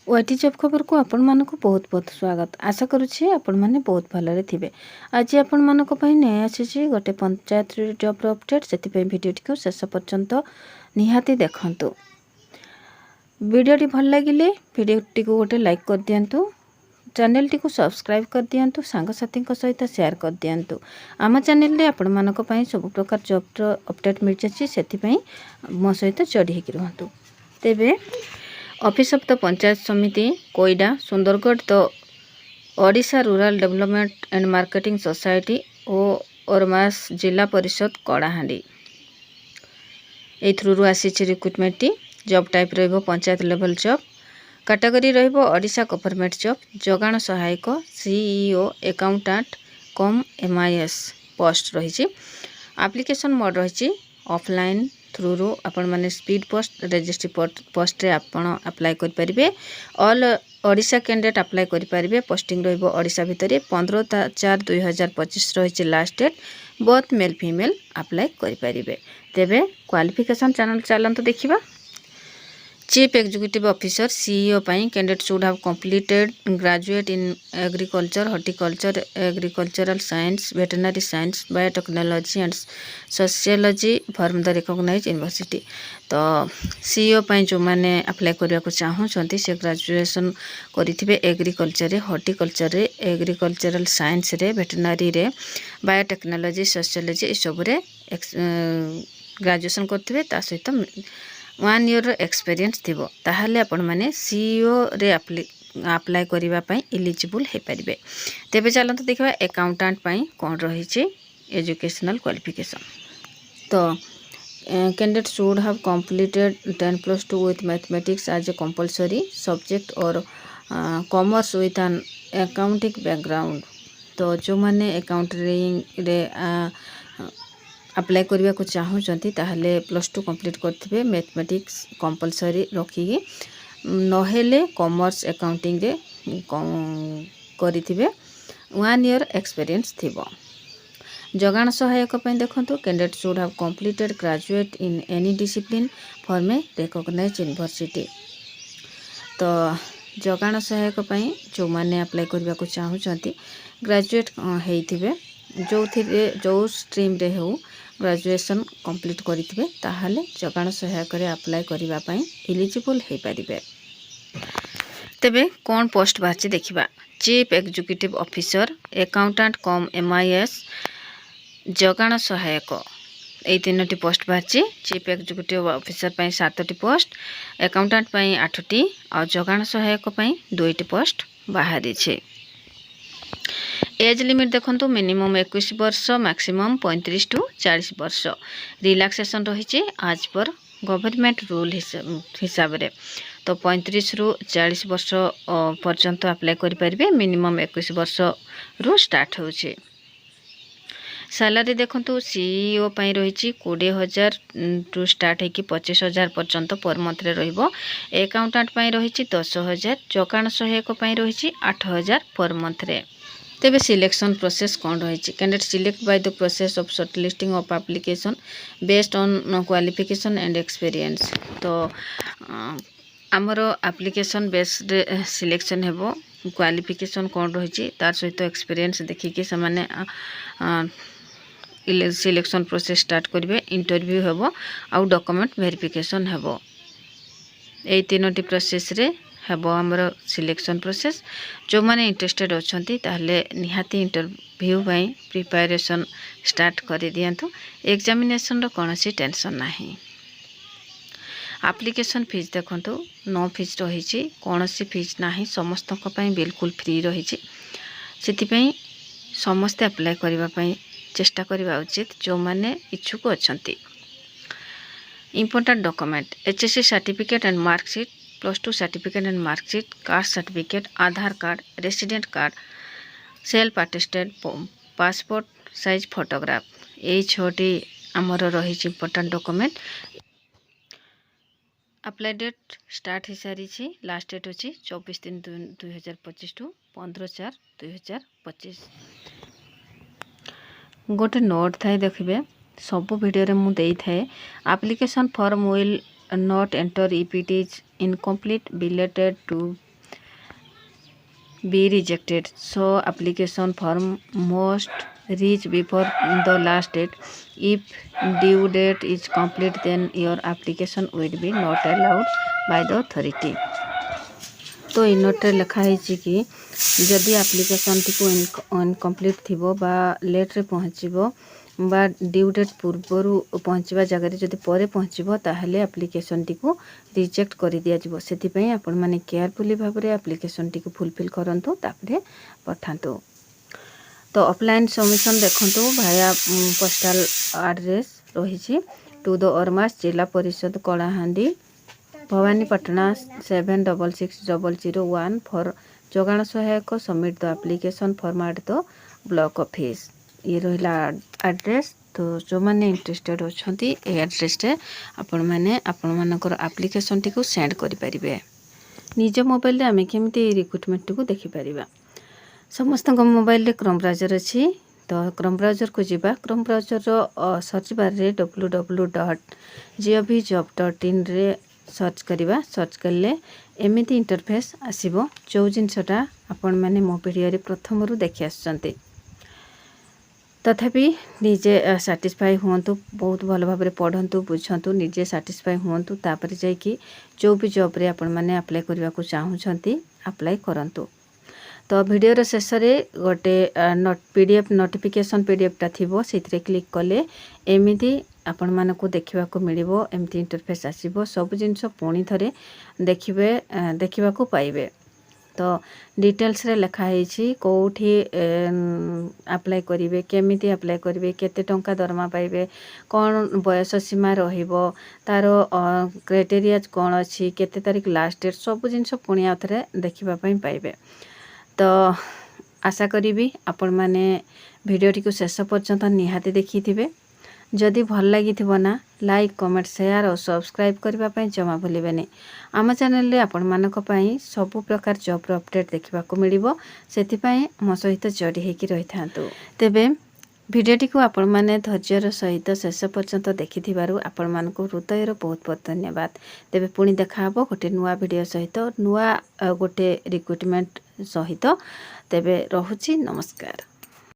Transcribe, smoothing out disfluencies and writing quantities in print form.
OT job खबर को आपण मानक बहुत बहुत स्वागत। आशा करुच्छे आपण माने बहुत भलरे थिबे। आज आपण मानक पई नै आछी गोटे पंचायत जॉब अपडेट, सेति पई वीडियोटी को शेष पर्यंत निहाती देखंतु। वीडियोटी भल लागिले वीडियोटी को गोटे लाइक कर दियंतु, चैनल टी को सब्सक्राइब कर दियंतु, सांग साथी सहित शेयर कर दियंतु। आम चैनल रे आपण मानक पई सब प्रकार जॉब अपडेट मिल जाछि, सेति पई मो सहित जोड़ी हेकि रहंतु। तेबे office of the panchayat samiti Koida Sundargarh the Odisha rural development and marketing society ORMAS जिला परिषद कड़ाहांडी ए थ्रू आसी रिक्रुटमेंट जॉब टाइप रहिबो पंचायत लेवल जॉब, कैटेगरी रहिबो ओडिशा गवर्नमेंट जॉब, जगाण सहायक, CEO, accountant cum MIS post रही। एप्लिकेशन मोड रही ऑफलाइन थ्रू रू आपण माने स्पीड पोस्ट रजिस्ट्री पोस्ट रे आपण अप्लाई कर परिबे। ऑल ओडिशा कैंडिडेट अप्लाई कर परिबे। पोस्टिंग रहिबो ओडिशा भितरे 15/4/2025 रही last date. Both male female apply कर परिबे। तेबे क्वालिफिकेशन चैनल चलंतु देखिबा। चीफ एग्जीक्यूटिव ऑफिसर सीईओ पाई candidate should have completed graduate in agriculture, horticulture, agricultural science, veterinary science, biotechnology and sociology from the recognised university. तो CEO पाई जो माने अप्लाई करबा को चाहूछंती से ग्रेजुएशन करिथिबे एग्रीकल्चर रे, हॉर्टिकल्चर रे, एग्रीकल्चरल साइंस रे, वेटरनरी रे, बायोटेक्नोलॉजी, सोशियोलॉजी ए सब रे ग्रेजुएशन करथिबे। ता सहित 1 ईयर एक्सपीरियंस थिबो, ताहले आपण माने सीईओ रे अप्लाई करिबा पई एलिजिबल हे परिबे। तेबे चलंत देखबा अकाउंटेंट पई कोन रही छि एजुकेशनल क्वालिफिकेशन। तो candidate should have completed 10+2 with mathematics as a compulsory subject और commerce with an accounting background. तो जो माने अकाउंटिंग रे अप्लाई करबा को चाहूछंती ताहले +2 कंप्लीट करथिबे, मैथमेटिक्स कंपलसरी रखिगे, नहेले कॉमर्स अकाउंटिंग रे करिथिबे, 1 ईयर एक्सपीरियंस थिबो। जगाण सहायक पई देखंतु candidate should have completed graduate in any discipline from a recognised university. तो जगाण सहायक पई जो माने अप्लाई करबा को चाहूछंती ग्रेजुएट हेइथिबे, जो स्ट्रीम रे हो ग्रेजुएशन कंप्लीट करिथिबे, ताहले जगाण सहायक रे अप्लाई करिबा पई एलिजिबल हे परिबे। तेबे कोन पोस्ट बाछि देखिबा। Chief executive officer, accountant cum MIS, जगाण सहायक ए 3टी पोस्ट बाछि। चीफ एग्जीक्यूटिव ऑफिसर पई 7टी पोस्ट, अकाउंटेंट पई 8टी और जगाण सहायक पई 2टी पोस्ट बाहरी छे। एज लिमिट देखंतु मिनिमम 21 वर्ष, मैक्सिमम 35 टू 40 वर्ष। रिलैक्सेशन रही आज पर गवर्नमेंट रूल हिसाब रे। तो 35 रु 40 वर्ष पर्यंत अप्लाई करि परिबे। मिनिमम 21 वर्ष रु स्टार्ट होछि। सैलरी देखंतु सीईओ पई रही 20,000 टू स्टार्ट है कि 25,000 पर्यंत पर मंथ रे रहइबो। अकाउंटेंट पई रही 10,000, जगाण सहायक पई रही 8,000 पर मंथ रे। तेबे सिलेक्शन प्रोसेस कौन रही। Candidate select by the process of shortlisting of application based on qualification and experience. तो आमर एप्लिकेशन बेस्ड सिलेक्शन हेबो। क्वालिफिकेशन कौन रही तार सहित एक्सपीरियंस देखिके से माने सिलेक्शन प्रोसेस स्टार्ट करेंगे। इंटरव्यू हेबो आउ डॉक्यूमेंट वेरिफिकेशन हेबो। ए 3टी प्रोसेस रे हेबो हमर सिलेक्शन प्रोसेस। जो माने इंटरेस्टेड अछंती ताहले निहाती इंटरव्यू पई प्रिपरेशन स्टार्ट कर दियंतु। एग्जामिनेशन रो कोनोसी टेंशन नाही। एप्लिकेशन फीस देखंतु नो फीस रही, कोनोसी फीस नाही, समस्त पई बिल्कुल फ्री रही। सेति पई समस्त अप्लाई करबा पई चेष्टा करबा उचित जो माने इच्छुक अछंती। Important document HSC certificate and marksheet, +2 certificate and marksheet, caste certificate, Aadhaar card, resident card, self attested, passport size photograph. ए 6टी आमर रही important document. Apply date start हो सारी। लास्ट डेट अच्छी 24/3/2025 टू 15/4/2025। गोटे नोट थाए देखिए सब वीडियो मु देई थाए। Application form will not enter if it is incomplete, belated to be rejected. So application form must reach before the last date. If due date is complete, then your application will be not allowed by the authority. तो ଇ ନୋଟ୍ରେ ଲେଖା ହେଇଛି କି ଯଦି ଆପ୍ଲିକେସନ୍ଟିକୁ incomplete ଥିବ ବା ଲେଟ୍ରେ ପହଞ୍ଚିବ ବା Diu date ପୂର୍ବରୁ ପହଞ୍ଚିବା ଜାଗାରେ ଯଦି ପରେ ପହଞ୍ଚିବ ତାହେଲେ ଆପ୍ଲିକେସନ୍ଟିକୁ ରିଜେକ୍ଟ କରିଦିଆଯିବ। ସେଥିପାଇଁ ଆପଣମାନେ କେୟାରଫୁଲି ଭାବରେ ଆପ୍ଲିକେସନ୍ଟିକୁ ଫୁଲଫିଲ୍ କରନ୍ତୁ, ତାପରେ ପଠାନ୍ତୁ। ତ ଅଫଲାଇନ୍ ସବମିସନ୍ ଦେଖନ୍ତୁ ଭାୟା ପୋଷ୍ଟାଲ ଆଡ୍ରେସ୍ ରହିଛି ଟୁ ଦ ଅରମାସ ଜିଲ୍ଲା ପରିଷଦ କଳାହାଣ୍ଡି ଭବାନୀପାଟଣା 766001 ଫର୍ ଯୋଗାଣ ସହାୟକ submit the application form at the block office. ये रहा आड्रेस। तो जो मैंने इंटरेस्टेड अच्छा ये आड्रेस आपण मानकर आप्लिकेसन टी सेंड करें। निज मोबाइल आम केमी रिक्रुटमेंट को देखिपर समस्त मोबाइल रे क्रोम ब्राउजर अच्छी। तो क्रोम ब्राउजर को जीवा क्रोम ब्राउजर सर्च बार रे www.gov.in रे सर्च करवा। सर्च कले एमती इंटरफेस आसीबो जो जिनसटा आपण मैंने मो वीडियो रे प्रथम रु देखि आछंती। तथापि निजे साटिस्फाई हुंतु, बहुत भल भाव पढ़ंतु बुझंतु, निजे साटिस्फाई हुंतु, तापर जाइकी जो भी जॉब रे आपण माने अप्लाई करबा को चाहूछंती अप्लाई करंतु। तो वीडियो शेष रे गोटे पीडीएफ नोटिफिकेशन पीडीएफ टा थिबो, सेथिरे क्लिक कले एमिति आपण मानको देखिबा को मिलिबो। एमिति इंटरफेस आसीबो, सब जिंस पुणी थरे देखिबा को पाइबे। तो डिटेल्स रे लिखा है कौटी अप्लाई करेंगे, केमिति अप्लाई करेंगे, केते टंका दरमा पाइबे, कौन बयस सीमा रहिबो, तार क्राइटेरिया कौन अच्छी, केते तारीख लास्ट डेट, सब जिनस पुणी आउथरे देखिबा पई पाइबे। तो आशा करी आपण माने वीडियो टी को शेष पर्यंत निहाती देखिथिबे। जदि भल लगी ना लाइक कमेंट शेयर और सब्सक्राइब करने जमा भूलें। आम चैनल रे आपण मानक पई सब प्रकार जॉब अपडेट देखा मिलिबो, सेथिपई मो सहित जोड़ी होकी रही थांतु। तेबे वीडियोटी को आपण माने धैर्यर सहित शेष पर्यंत देखिथिबारु आपण मानक हृदयर बहुत बहुत धन्यवाद। तेबे पुणी देखा हबो गोटे नुआ वीडियो सहित, नुआ गोटे रिक्रुटमेंट सहित। तेबे रहुची, नमस्कार।